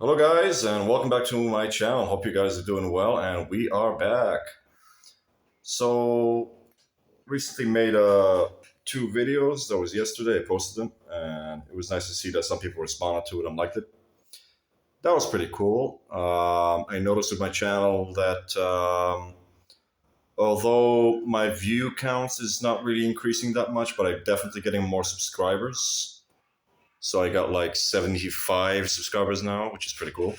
Hello, guys, and welcome back to my channel. Hope you guys are doing well, and we are back. So, recently made two videos. That was yesterday. I posted them, and it was nice to see that some people responded to it and liked it. That was pretty cool. I noticed with my channel that although my view counts is not really increasing that much, but I'm definitely getting more subscribers. So I got like 75 subscribers now, which is pretty cool.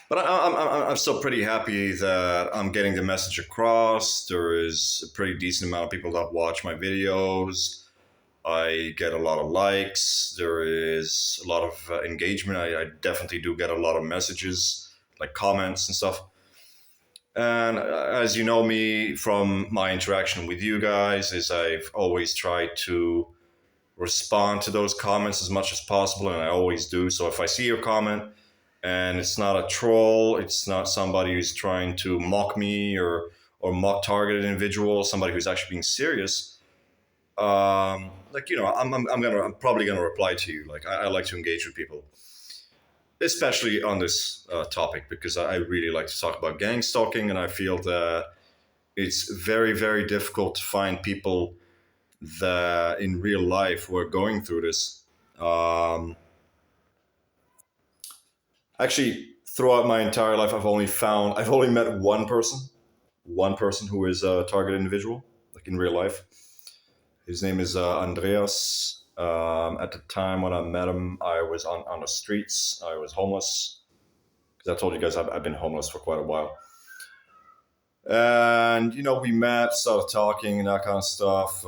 But I'm still pretty happy that I'm getting the message across. There is a pretty decent amount of people that watch my videos. I get a lot of likes. There is a lot of engagement. I definitely do get a lot of messages, like comments and stuff. And as you know me from my interaction with you guys, is I've always tried to respond to those comments as much as possible, and I always do. So if I see your comment, and it's not a troll, it's not somebody who's trying to mock me or mock targeted individual, somebody who's actually being serious. I'm probably gonna reply to you. Like I like to engage with people, especially on this topic because I really like to talk about gang stalking, and I feel that it's very difficult to find people that in real life who are going through this. Um, Actually, throughout my entire life, I've only met one person who is a target individual, like in real life. His name is Andreas. At the time when I met him, I was on the streets. I was homeless. Because I told you guys I've been homeless for quite a while. And, we met, started talking and that kind of stuff.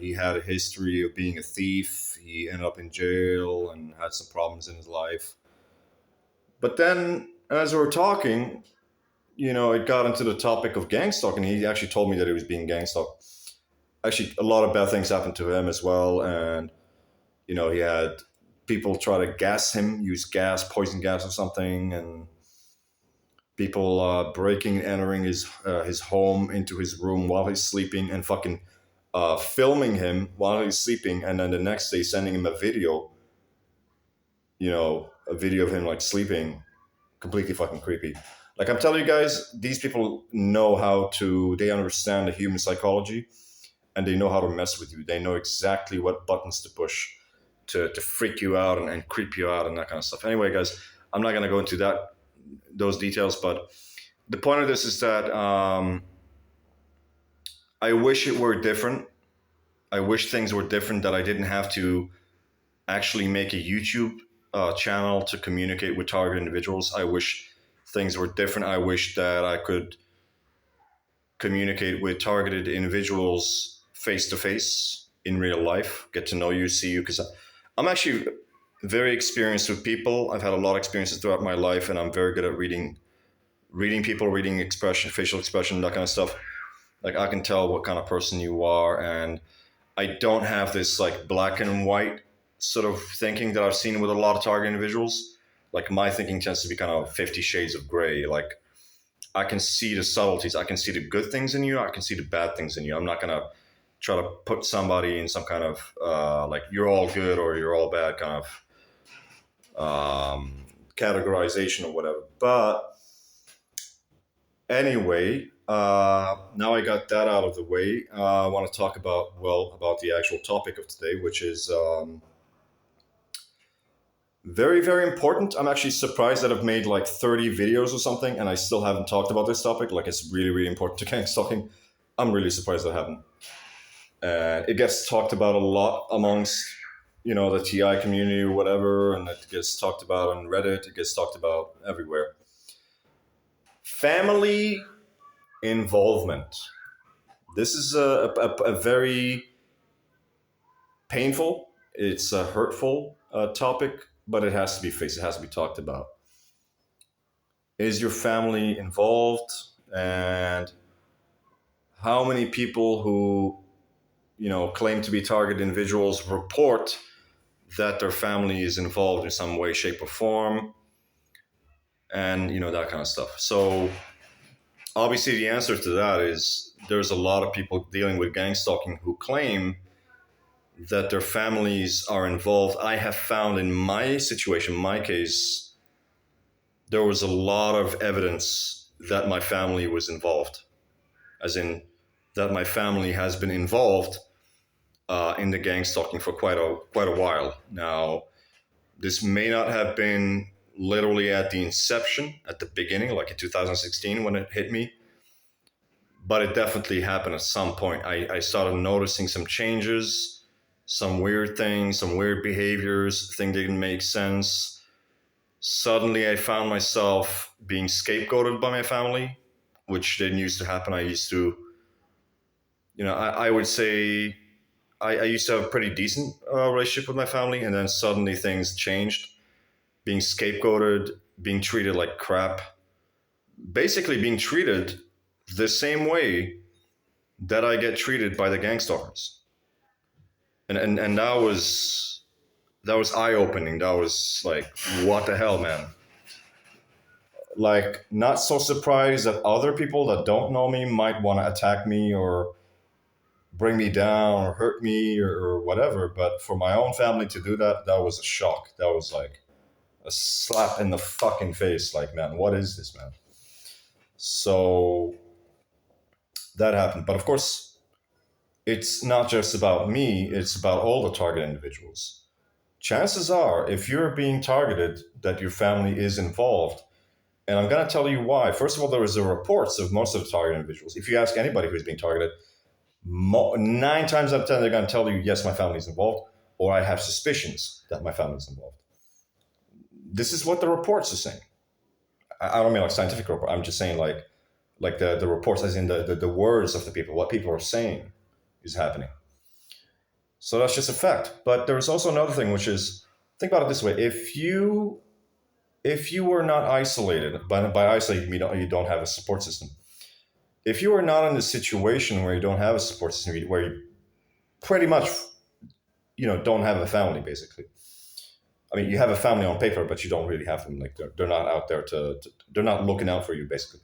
He had a history of being a thief. He ended up in jail and had some problems in his life. But then, as we were talking, it got into the topic of gang stalking. He actually told me that he was being gang stalked. Actually, a lot of bad things happened to him as well. And, he had people try to gas him, use poison gas or something. And people breaking and entering his home into his room while he's sleeping and fucking filming him while he's sleeping. And then the next day sending him a video, a video of him like sleeping. Completely fucking creepy. Like I'm telling you guys, these people they understand the human psychology and they know how to mess with you. They know exactly what buttons to push to freak you out and creep you out and that kind of stuff. Anyway, guys, I'm not going to go into those details, but the point of this is that I wish it were different. I wish things were different, that I didn't have to actually make a YouTube channel to communicate with target individuals. I wish things were different. I wish that I could communicate with targeted individuals face to face in real life, get to know you, see you, because I'm actually very experienced with people. I've had a lot of experiences throughout my life, and I'm very good at reading people, reading expression, facial expression, that kind of stuff. Like I can tell what kind of person you are, and I don't have this like black and white sort of thinking that I've seen with a lot of target individuals. Like my thinking tends to be kind of 50 shades of gray. Like I can see the subtleties. I can see the good things in you. I can see the bad things in you. I'm not going to try to put somebody in some kind of like you're all good or you're all bad kind of categorization or whatever. But anyway, now I got that out of the way. I want to talk about the actual topic of today, which is very important. I'm actually surprised that I've made like 30 videos or something, and I still haven't talked about this topic. Like it's really important to gang stalking. I'm really surprised I haven't. It gets talked about a lot amongst the TI community or whatever, and it gets talked about on Reddit. It gets talked about everywhere. Family involvement. This is a very painful, it's a hurtful topic, but it has to be faced. It has to be talked about. Is your family involved? And how many people who, claim to be target individuals report that their family is involved in some way, shape, or form? And, that kind of stuff. So obviously the answer to that is there's a lot of people dealing with gang stalking who claim that their families are involved. I have found in my situation, my case, there was a lot of evidence that my family was involved, as in that my family has been involved in the gang stalking for quite a while now. This may not have been literally at the inception, at the beginning, like in 2016 when it hit me, but it definitely happened at some point. I started noticing some changes, some weird things, some weird behaviors, things didn't make sense. Suddenly, I found myself being scapegoated by my family, which didn't used to happen. I used to, I would say I used to have a pretty decent relationship with my family, and then suddenly things changed. Being scapegoated, being treated like crap, basically being treated the same way that I get treated by the gangstalkers. And that was eye opening. That was like, what the hell, man? Like, not so surprised that other people that don't know me might want to attack me or bring me down or hurt me or whatever. But for my own family to do that, that was a shock. That was like a slap in the fucking face. Like, man, what is this, man? So that happened. But of course, it's not just about me, it's about all the target individuals. Chances are, if you're being targeted, that your family is involved. And I'm going to tell you why. First of all, there was the reports of most of the target individuals. If you ask anybody who's being targeted, 9 times out of 10, they're going to tell you, yes, my family's involved, or I have suspicions that my family's involved. This is what the reports are saying. I don't mean like scientific report. I'm just saying like the reports, as in the words of the people, what people are saying is happening. So that's just a fact. But there's also another thing, which is, think about it this way: if you were not isolated, by isolated you don't have a support system. If you are not in a situation where you don't have a support system, where you pretty much don't have a family, basically. I mean, you have a family on paper, but you don't really have them. Like, they're not out there they're not looking out for you, basically.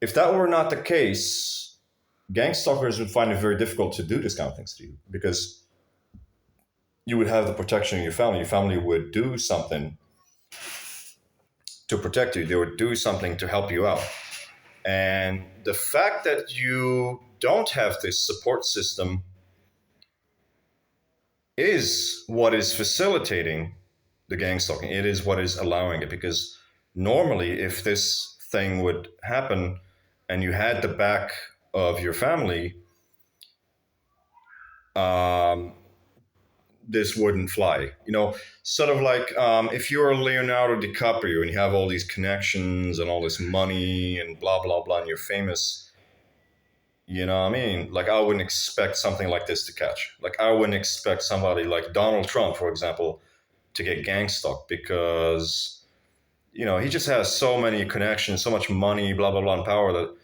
If that were not the case, gang stalkers would find it very difficult to do this kind of things to you, because you would have the protection of your family. Your family would do something to protect you. They would do something to help you out. And the fact that you don't have this support system is what is facilitating the gang stalking. It is what is allowing it, because normally, if this thing would happen and you had the back of your family, um, this wouldn't fly. Sort of like, if you're Leonardo DiCaprio and you have all these connections and all this money and blah blah blah, and you're famous. You know what I mean? Like, I wouldn't expect something like this to catch. Like, I wouldn't expect somebody like Donald Trump, for example, to get gang stalked, because he just has so many connections, so much money, blah blah blah, and power, that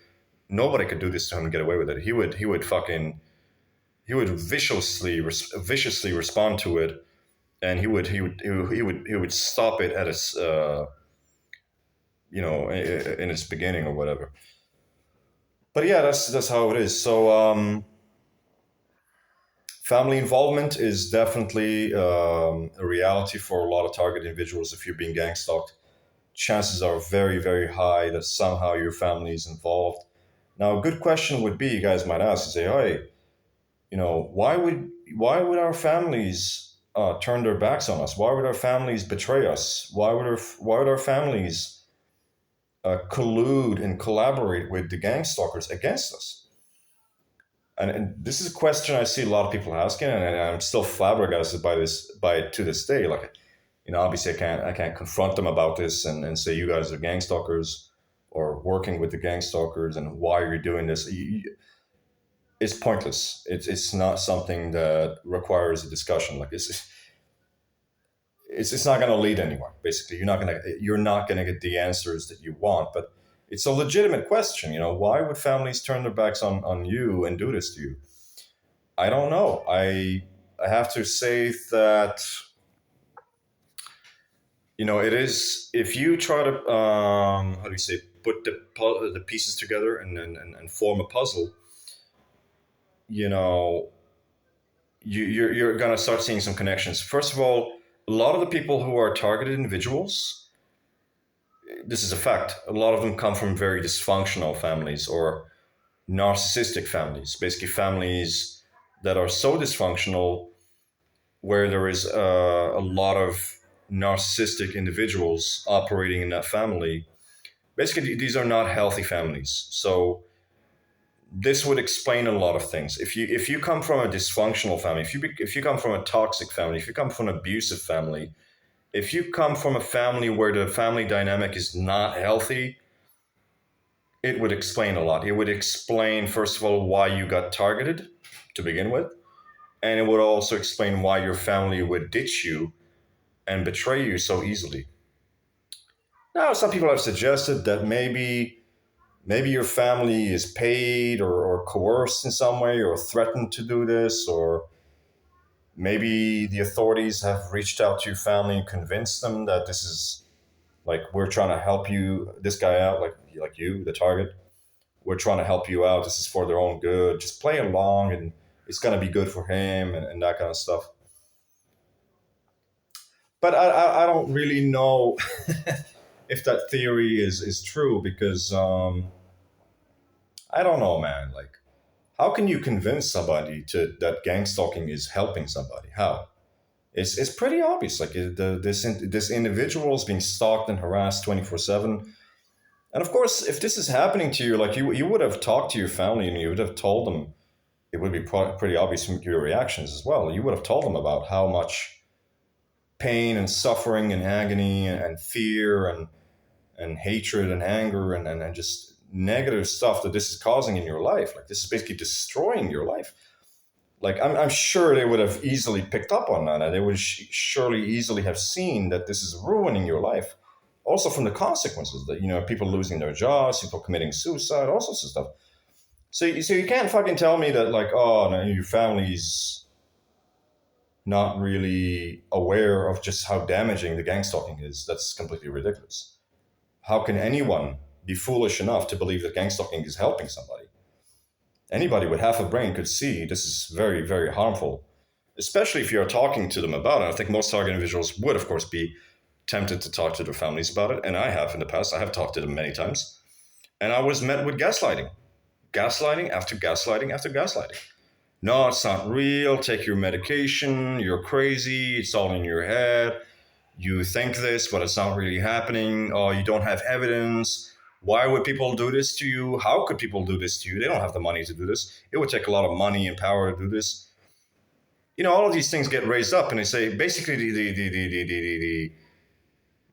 nobody could do this to him and get away with it. He would viciously respond to it, and he would stop it at its in its beginning or whatever. But yeah, that's how it is. So family involvement is definitely a reality for a lot of target individuals. If you're being gang stalked, chances are very, very high that somehow your family is involved. Now, a good question would be, you guys might ask and say, "Hey, why would our families turn their backs on us? Why would our families betray us? Why would our families collude and collaborate with the gang stalkers against us?" And this is a question I see a lot of people asking, and I'm still flabbergasted by it to this day. Like, obviously I can't confront them about this and say, you guys are gang stalkers or working with the gang stalkers, and why are you doing this? It's pointless. It's not something that requires a discussion. Like, it's not going to lead anywhere. Basically, you're not gonna get the answers that you want. But it's a legitimate question. Why would families turn their backs on you and do this to you? I don't know. I have to say that it is, if you try to how do you say, put the pieces together and form a puzzle. you know you're gonna start seeing some connections. First of all, a lot of the people who are targeted individuals, this is a fact. A lot of them come from very dysfunctional families or narcissistic families, basically families that are so dysfunctional where there is a lot of narcissistic individuals operating in that family. Basically, these are not healthy families. So this would explain a lot of things. If you come from a dysfunctional family, if you come from a toxic family, if you come from an abusive family, if you come from a family where the family dynamic is not healthy, it would explain a lot. It would explain, first of all, why you got targeted to begin with, and it would also explain why your family would ditch you and betray you so easily. Now, some people have suggested that maybe your family is paid or coerced in some way or threatened to do this, or maybe the authorities have reached out to your family and convinced them that this is like we're trying to help you this guy out, like you, the target. We're trying to help you out. This is for their own good. Just play along, and it's gonna be good for him, and that kind of stuff. But I don't really know if that theory is true because I don't know, man. Like, how can you convince somebody to that gang stalking is helping somebody? How? It's pretty obvious. Like this individual is being stalked and harassed 24/7. And of course, if this is happening to you, like you would have talked to your family and you would have told them. It would be pretty obvious from your reactions as well. You would have told them about how much pain and suffering and agony and fear and hatred and anger and just negative stuff that this is causing in your life. Like this is basically destroying your life. Like I'm sure they would have easily picked up on that, and they would surely easily have seen that this is ruining your life. Also from the consequences that people losing their jobs, people committing suicide, all sorts of stuff. So you can't fucking tell me that like no, your family's not really aware of just how damaging the gang stalking is. That's completely ridiculous. How can anyone be foolish enough to believe that gang stalking is helping somebody? Anybody with half a brain could see this is very, very harmful, especially if you're talking to them about it. I think most target individuals would, of course, be tempted to talk to their families about it. And I have in the past. I have talked to them many times. And I was met with gaslighting. Gaslighting after gaslighting after gaslighting. No, it's not real. Take your medication. You're crazy. It's all in your head. You think this, but it's not really happening. Oh, you don't have evidence. Why would people do this to you? How could people do this to you? They don't have the money to do this. It would take a lot of money and power to do this. All of these things get raised up, and they say basically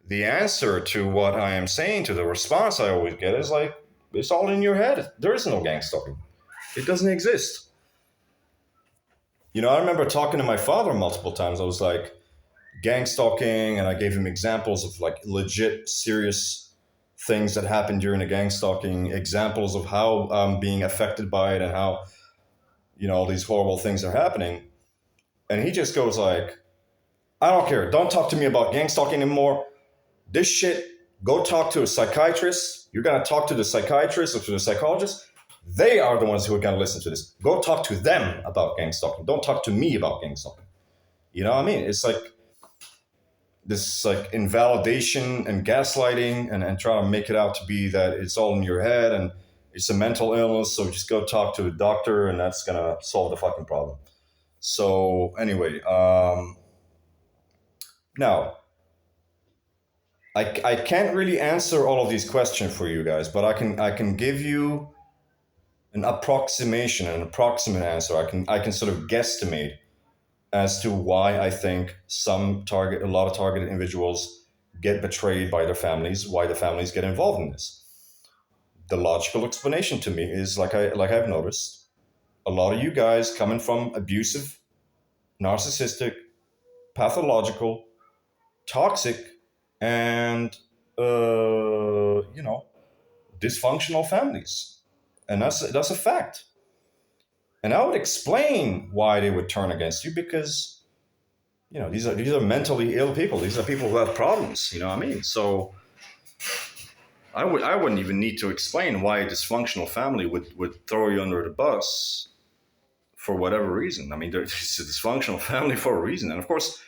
the answer to what I am saying, to the response I always get is like, it's all in your head. There is no gang stalking. It doesn't exist. I remember talking to my father multiple times. I was like, gang stalking, and I gave him examples of like legit serious things that happened during the gang stalking, examples of how I'm being affected by it and how, all these horrible things are happening. And he just goes like, I don't care. Don't talk to me about gang stalking anymore. This shit, go talk to a psychiatrist. You're going to talk to the psychiatrist or to the psychologist. They are the ones who are going to listen to this. Go talk to them about gang stalking. Don't talk to me about gang stalking. You know what I mean? It's like this like invalidation and gaslighting and trying to make it out to be that it's all in your head and it's a mental illness. So just go talk to a doctor and that's going to solve the fucking problem. So anyway, now I can't really answer all of these questions for you guys, but I can give you an approximation, an approximate answer. I can sort of guesstimate as to why I think a lot of targeted individuals get betrayed by their families, why the families get involved in this. The logical explanation to me is I've noticed a lot of you guys coming from abusive, narcissistic, pathological, toxic, and dysfunctional families, and that's a fact. And I would explain why they would turn against you because these are mentally ill people. These are people who have problems. You know what I mean? So I wouldn't even need to explain why a dysfunctional family would throw you under the bus for whatever reason. I mean, it's a dysfunctional family for a reason. And of course,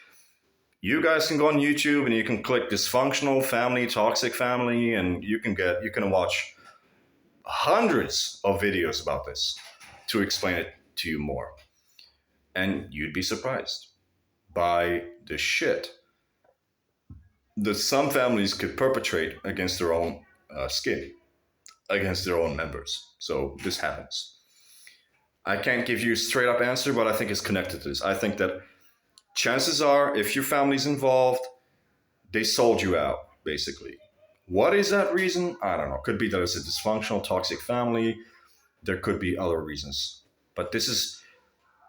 you guys can go on YouTube and you can click dysfunctional family, toxic family, and you can watch hundreds of videos about this to explain it to you more. And you'd be surprised by the shit that some families could perpetrate against their own skin, against their own members. So this happens. I can't give you a straight up answer, but I think it's connected to this. I think that chances are, if your family's involved, they sold you out, basically. What is that reason? I don't know. Could be that it's a dysfunctional, toxic family. There could be other reasons. But this is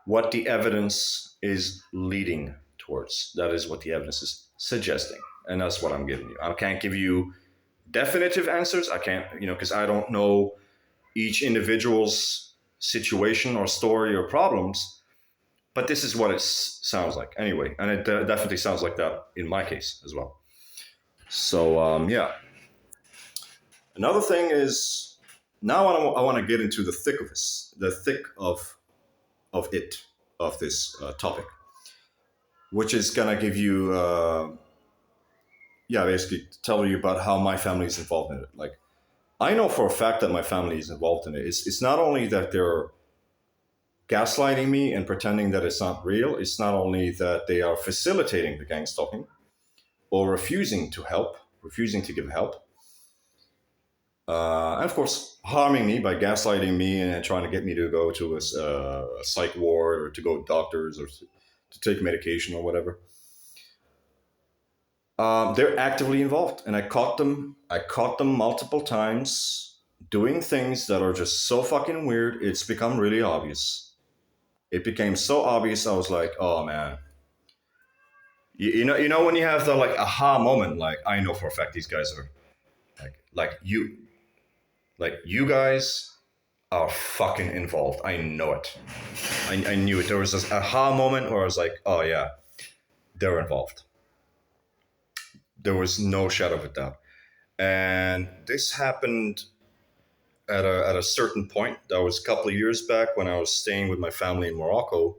what the evidence is leading towards. That is what the evidence is suggesting. And that's what I'm giving you. I can't give you definitive answers. I can't, because I don't know each individual's situation or story or problems. But this is what it sounds like anyway. And it definitely sounds like that in my case as well. So, yeah. Another thing is, now I want to get into the thick of this, the thick of this topic, which is going to give you, basically tell you about how my family is involved in it. Like, I know for a fact that my family is involved in it. It's not only that they're gaslighting me and pretending that it's not real. It's not only that they are facilitating the gang stalking or refusing to give help. And of course, harming me by gaslighting me and trying to get me to go to a psych ward or to go to doctors or to take medication or whatever. They're actively involved, and I caught them multiple times doing things that are just so fucking weird. It's become really obvious. It became so obvious. I was like, oh man. You know when you have the like aha moment, like I know for a fact these guys are you guys are fucking involved. I know it. I knew it. There was this aha moment where I was like, oh yeah, they're involved. There was no shadow of a doubt. And this happened at a certain point. That was a couple of years back when I was staying with my family in Morocco.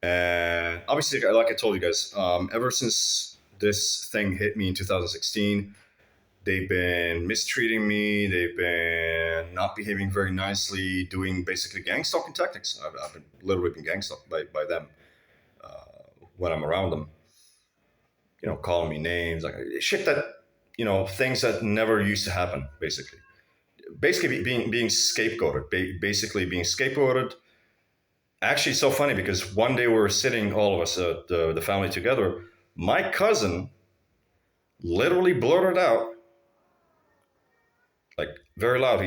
And obviously, like I told you guys, ever since this thing hit me in 2016, they've been mistreating me. They've been not behaving very nicely, doing basically gang stalking tactics. I've been literally been gang stalked by them when I'm around them. Calling me names, like shit that, things that never used to happen, basically. Basically being scapegoated, basically being scapegoated. Actually, it's so funny because one day we were sitting, all of us, the family together. My cousin literally blurted out, like very loud,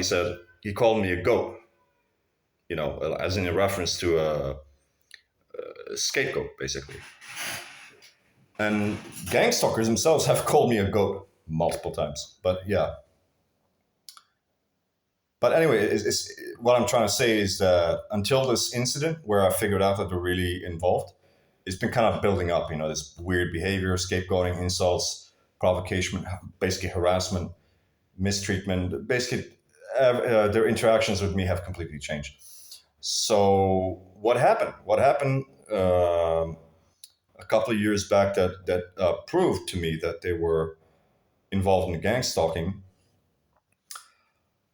he called me a goat, as in a reference to a scapegoat, basically. And gang stalkers themselves have called me a goat multiple times. But yeah. But anyway, what I'm trying to say is that until this incident where I figured out that they're really involved, it's been kind of building up, this weird behavior, scapegoating, insults, provocation, basically harassment, mistreatment. Basically, their interactions with me have completely changed. So what happened? A couple of years back that proved to me that they were involved in gang stalking.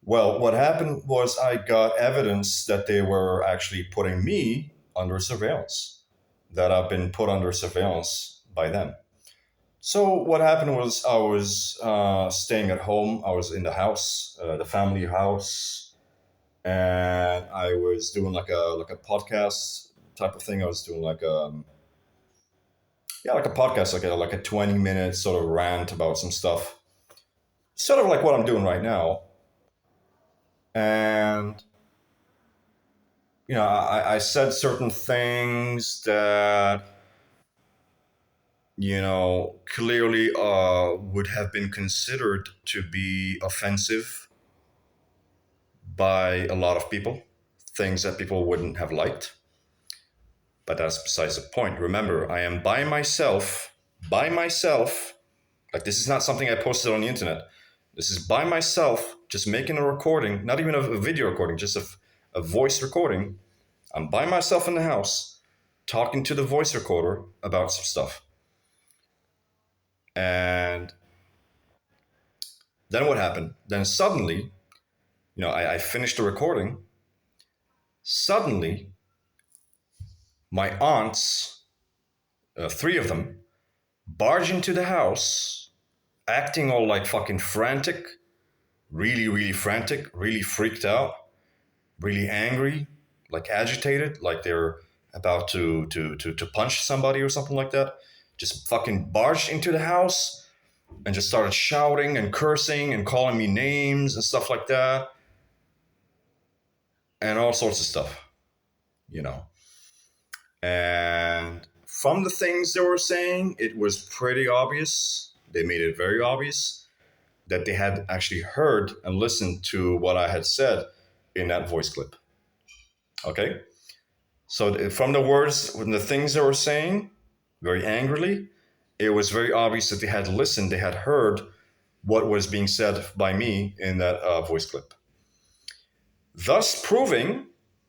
Well, what happened was I got evidence that they were actually putting me under surveillance, that I've been put under surveillance by them. So what happened was I was staying at home. I was in the house, the family house, and I was doing like a podcast type of thing. I was doing like a podcast, like a 20-minute sort of rant about some stuff, sort of like what I'm doing right now. And I said certain things that clearly would have been considered to be offensive by a lot of people, things that people wouldn't have liked. But that's besides the point. Remember, I am by myself. Like, this is not something I posted on the internet. This is by myself, just making a recording, not even a video recording, just a voice recording. I'm by myself in the house talking to the voice recorder about some stuff. And then what happened? Then suddenly, I finished the recording. Suddenly, my aunts, three of them, barge into the house, acting all like fucking frantic, really, really frantic, really freaked out, really angry, like agitated, like they're about to punch somebody or something like that. Just fucking barged into the house and just started shouting and cursing and calling me names and stuff like that, and all sorts of stuff, you know. And from the things they were saying, it was pretty obvious. They made it very obvious that they had actually heard and listened to what I had said in that voice clip. Okay? So from the words, from the things they were saying, very angrily, it was very obvious that they had listened, they had heard what was being said by me in that voice clip. Thus proving,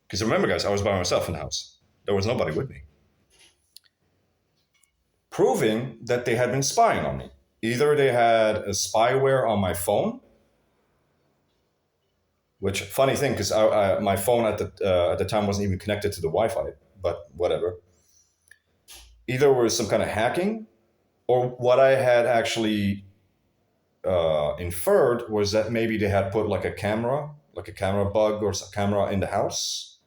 because remember, guys, I was by myself in the house. There was nobody with me. Proving that they had been spying on me. Either they had a spyware on my phone, which funny thing, because my phone at the time wasn't even connected to the Wi-Fi, but whatever. Either was some kind of hacking, or what I had actually inferred was that maybe they had put like a camera bug or a camera in the house,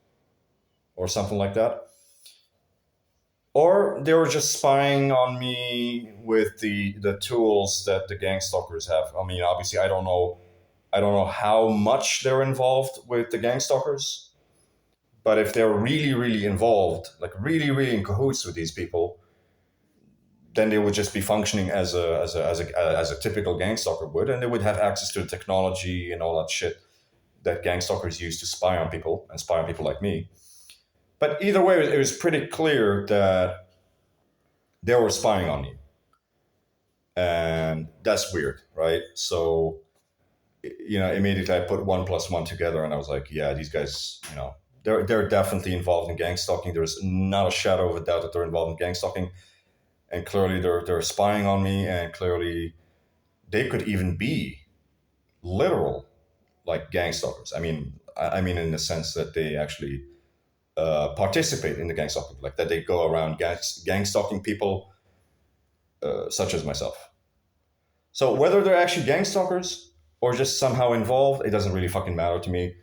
or something like that. Or they were just spying on me with the tools that the gang stalkers have. I mean, obviously, I don't know how much they're involved with the gang stalkers, but if they're really, really involved, like really, really in cahoots with these people, then they would just be functioning as a typical gang stalker would, and they would have access to the technology and all that shit that gang stalkers use to spy on people and spy on people like me. But either way, it was pretty clear that they were spying on me, and that's weird, right? So, immediately I put one plus one together, and I was like, yeah, these guys, they're definitely involved in gang stalking. There's not a shadow of a doubt that they're involved in gang stalking, and clearly they're spying on me, and clearly they could even be literal like gang stalkers. I mean in the sense that they actually participate in the gang stalking, like that they go around gang stalking people, such as myself. So whether they're actually gang stalkers or just somehow involved, it doesn't really fucking matter to me.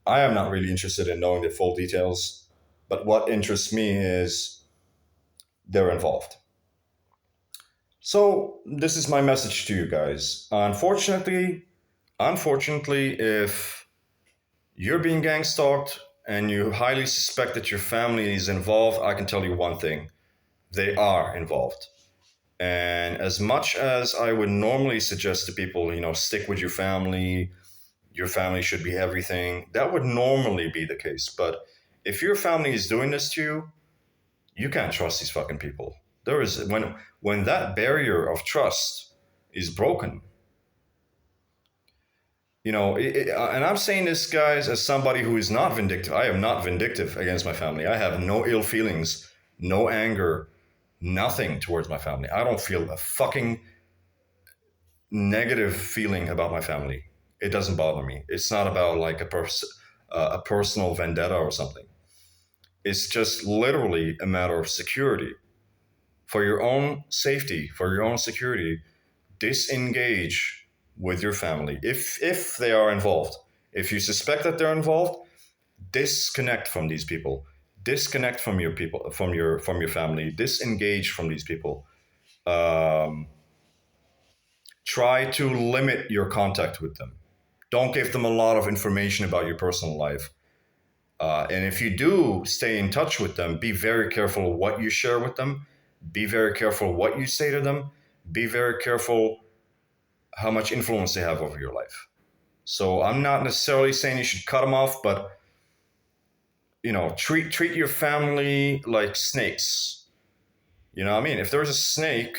I am not really interested in knowing the full details, but what interests me is they're involved. So this is my message to you guys. Unfortunately, if you're being gang stalked and you highly suspect that your family is involved, I can tell you one thing: they are involved. And as much as I would normally suggest to people, stick with your family should be everything, that would normally be the case. But if your family is doing this to you, you can't trust these fucking people. There is when that barrier of trust is broken, and I'm saying this, guys, as somebody who is not vindictive. I am not vindictive against my family. I have no ill feelings, no anger, nothing towards my family. I don't feel a fucking negative feeling about my family. It doesn't bother me. It's not about like a personal vendetta or something. It's just literally a matter of security. For your own safety, for your own security, disengage with your family if they are involved. If you suspect that they're involved, disconnect from these people. Disconnect from your people, from your family. Disengage from these people. Um, Try to limit your contact with them. Don't give them a lot of information about your personal life. And if you do stay in touch with them, be very careful what you share with them. Be very careful what you say to them. Be very careful how much influence they have over your life. So I'm not necessarily saying you should cut them off, but treat your family like snakes. You know what I mean? If there's a snake,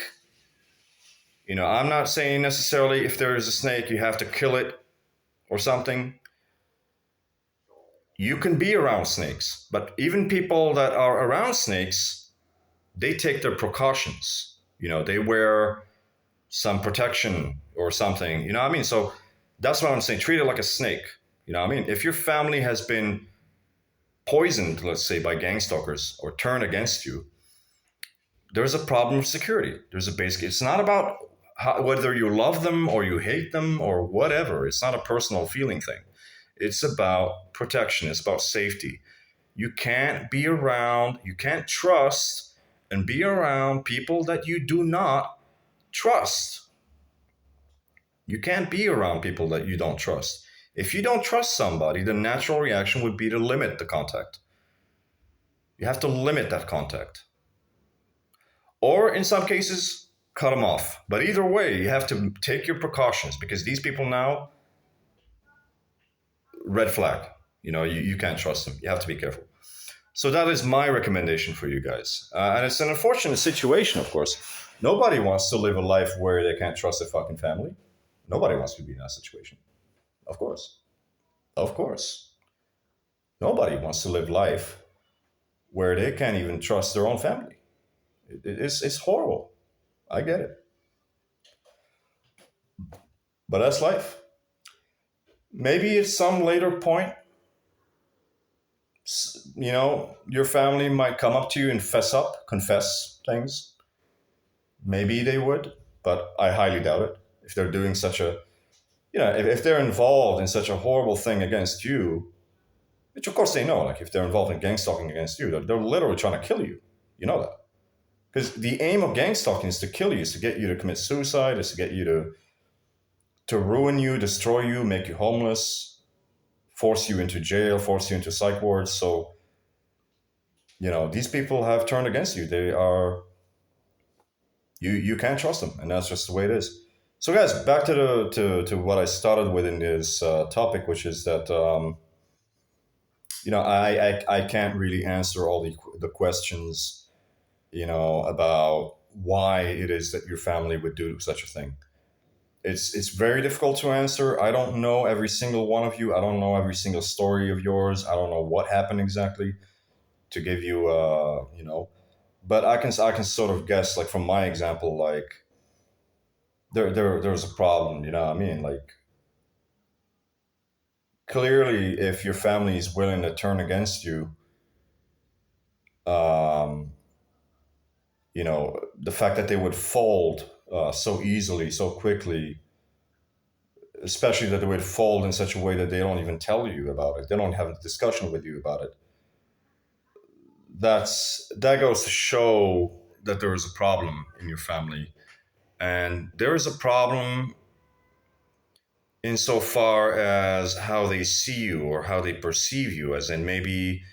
I'm not saying necessarily if there is a snake you have to kill it or something. You can be around snakes, but even people that are around snakes, they take their precautions. They wear some protection or something. You know what I mean? So that's what I'm saying. Treat it like a snake. You know what I mean? If your family has been poisoned, let's say, by gangstalkers or turned against you, there's a problem of security. There's a basic. It's not about whether you love them or you hate them or whatever. It's not a personal feeling thing. It's about protection. It's about safety. You can't be around. You can't trust and be around people that you do not trust. You can't be around people that you don't trust. If you don't trust somebody, the natural reaction would be to limit the contact. You have to limit that contact. Or in some cases, cut them off. But either way, you have to take your precautions because these people now, red flag. You can't trust them. You have to be careful. So that is my recommendation for you guys. And it's an unfortunate situation, of course. Nobody wants to live a life where they can't trust their fucking family. Nobody wants to be in that situation. Of course. Of course. Nobody wants to live life where they can't even trust their own family. It's horrible. I get it. But that's life. Maybe at some later point, your family might come up to you and confess things. Maybe they would, but I highly doubt it. If they're doing such a, if they're involved in such a horrible thing against you, which of course they know, like if they're involved in gang stalking against you, they're literally trying to kill you. You know that. Because the aim of gang stalking is to kill you, is to get you to commit suicide, is to get you to ruin you, destroy you, make you homeless, force you into jail, force you into psych wards. So, these people have turned against you. They are, you can't trust them, and that's just the way it is. So, guys, back to what I started with in this topic, which is that I can't really answer all the questions, about why it is that your family would do such a thing. It's very difficult to answer. I don't know every single one of you. I don't know every single story of yours. I don't know what happened exactly to give you, but I can sort of guess, like from my example, like there's a problem. You know what I mean? Like clearly, if your family is willing to turn against you, um, the fact that they would fold so easily, so quickly, especially that they would fold in such a way that they don't even tell you about it. They don't have a discussion with you about it. That goes to show that there is a problem in your family, and there is a problem insofar as how they see you or how they perceive you, as in maybe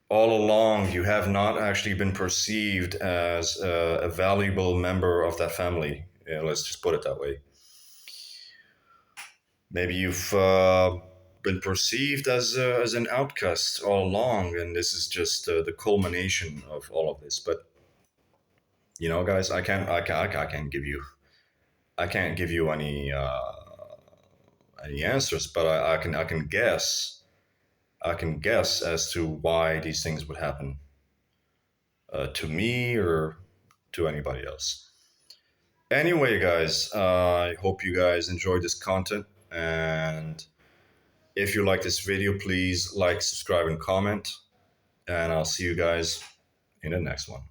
all along you have not actually been perceived as a valuable member of that family. Let's just put it that way. Maybe you've been perceived as an outcast all along, and this is just the culmination of all of this. But guys, I can't give you any answers, but I can guess. I can guess as to why these things would happen to me or to anybody else. Anyway, guys, I hope you guys enjoyed this content, and if you like this video, please like, subscribe, and comment. And I'll see you guys in the next one.